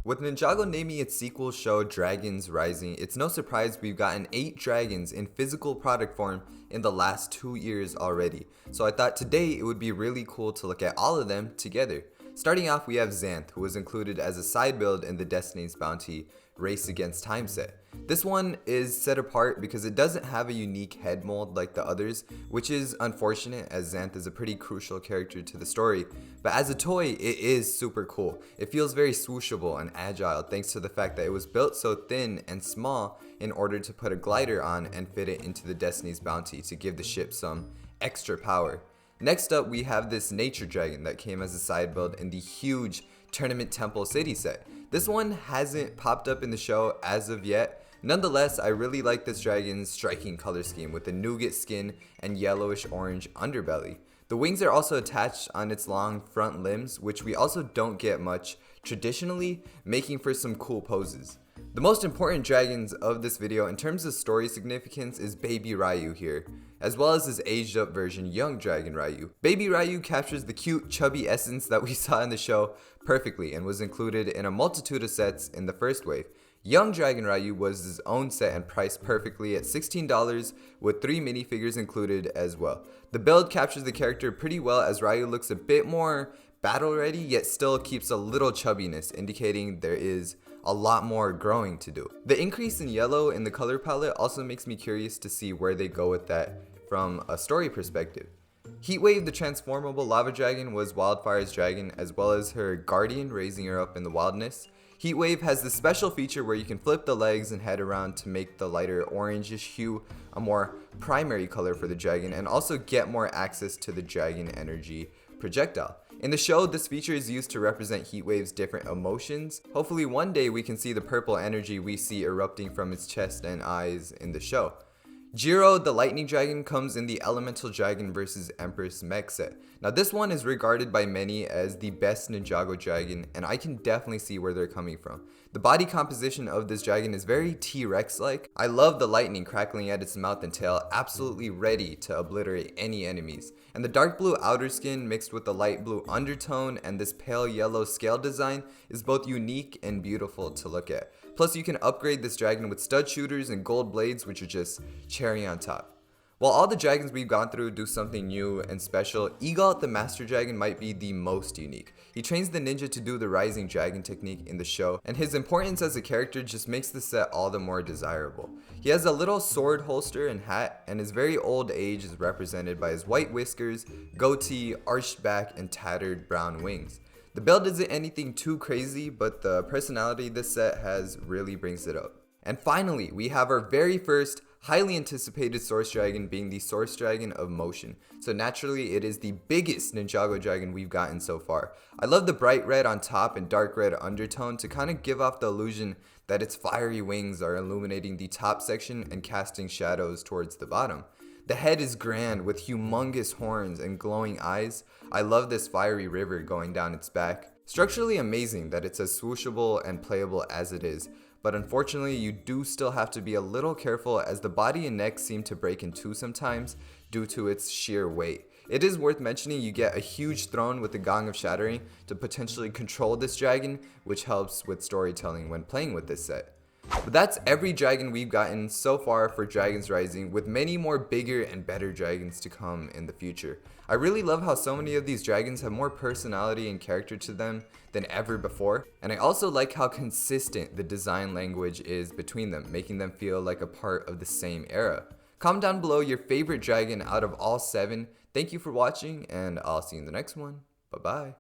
With Ninjago naming its sequel show Dragons Rising, it's no surprise we've gotten 8 dragons in physical product form in the last 2 years already. So I thought today it would be really cool to look at all of them together. Starting off, we have Zanth, who was included as a side build in the Destiny's Bounty Race Against Time set. This one is set apart because it doesn't have a unique head mold like the others, which is unfortunate as Zanth is a pretty crucial character to the story, but as a toy it is super cool. It feels very swooshable and agile thanks to the fact that it was built so thin and small in order to put a glider on and fit it into the Destiny's Bounty to give the ship some extra power. Next up, we have this nature dragon that came as a side build in the huge Tournament Temple City set. This one hasn't popped up in the show as of yet. Nonetheless, I really like this dragon's striking color scheme with the nougat skin and yellowish orange underbelly. The wings are also attached on its long front limbs, which we also don't get much traditionally, making for some cool poses. The most important dragons of this video in terms of story significance is Baby Riyu here, as well as his aged up version Young Dragon Riyu. Baby Riyu captures the cute chubby essence that we saw in the show perfectly and was included in a multitude of sets in the first wave. Young Dragon Riyu was his own set and priced perfectly at $16 with 3 minifigures included as well. The build captures the character pretty well as Riyu looks a bit more battle ready yet still keeps a little chubbiness, indicating there is a lot more growing to do. The increase in yellow in the color palette also makes me curious to see where they go with that from a story perspective. Heatwave, the transformable lava dragon, was Wildfire's dragon as well as her guardian, raising her up in the wildness. Heatwave has this special feature where you can flip the legs and head around to make the lighter orangish hue a more primary color for the dragon and also get more access to the dragon energy projectile. In the show, this feature is used to represent Heatwave's different emotions. Hopefully one day we can see the purple energy we see erupting from its chest and eyes in the show. Jiro, the lightning dragon, comes in the Elemental Dragon vs Empress mech set. Now this one is regarded by many as the best Ninjago dragon, and I can definitely see where they're coming from. The body composition of this dragon is very T-Rex like. I love the lightning crackling at its mouth and tail, absolutely ready to obliterate any enemies. And the dark blue outer skin mixed with the light blue undertone and this pale yellow scale design is both unique and beautiful to look at. Plus you can upgrade this dragon with stud shooters and gold blades, which are just cherry on top. While all the dragons we've gone through do something new and special, Egalt the Master Dragon might be the most unique. He trains the ninja to do the rising dragon technique in the show, and his importance as a character just makes the set all the more desirable. He has a little sword holster and hat, and his very old age is represented by his white whiskers, goatee, arched back, and tattered brown wings. The build isn't anything too crazy, but the personality this set has really brings it up. And finally, we have our very first highly anticipated source dragon being the Source Dragon of Motion. So naturally it is the biggest Ninjago dragon we've gotten so far. I love the bright red on top and dark red undertone to kind of give off the illusion that its fiery wings are illuminating the top section and casting shadows towards the bottom. The head is grand with humongous horns and glowing eyes. I love this fiery river going down its back. Structurally amazing that it's as swooshable and playable as it is, but unfortunately you do still have to be a little careful as the body and neck seem to break in two sometimes due to its sheer weight. It is worth mentioning you get a huge throne with the Gong of Shattering to potentially control this dragon, which helps with storytelling when playing with this set. But that's every dragon we've gotten so far for Dragons Rising, with many more bigger and better dragons to come in the future. I really love how so many of these dragons have more personality and character to them than ever before, and I also like how consistent the design language is between them, making them feel like a part of the same era. Comment down below your favorite dragon out of all 7. Thank you for watching, and I'll see you in the next one. Bye bye.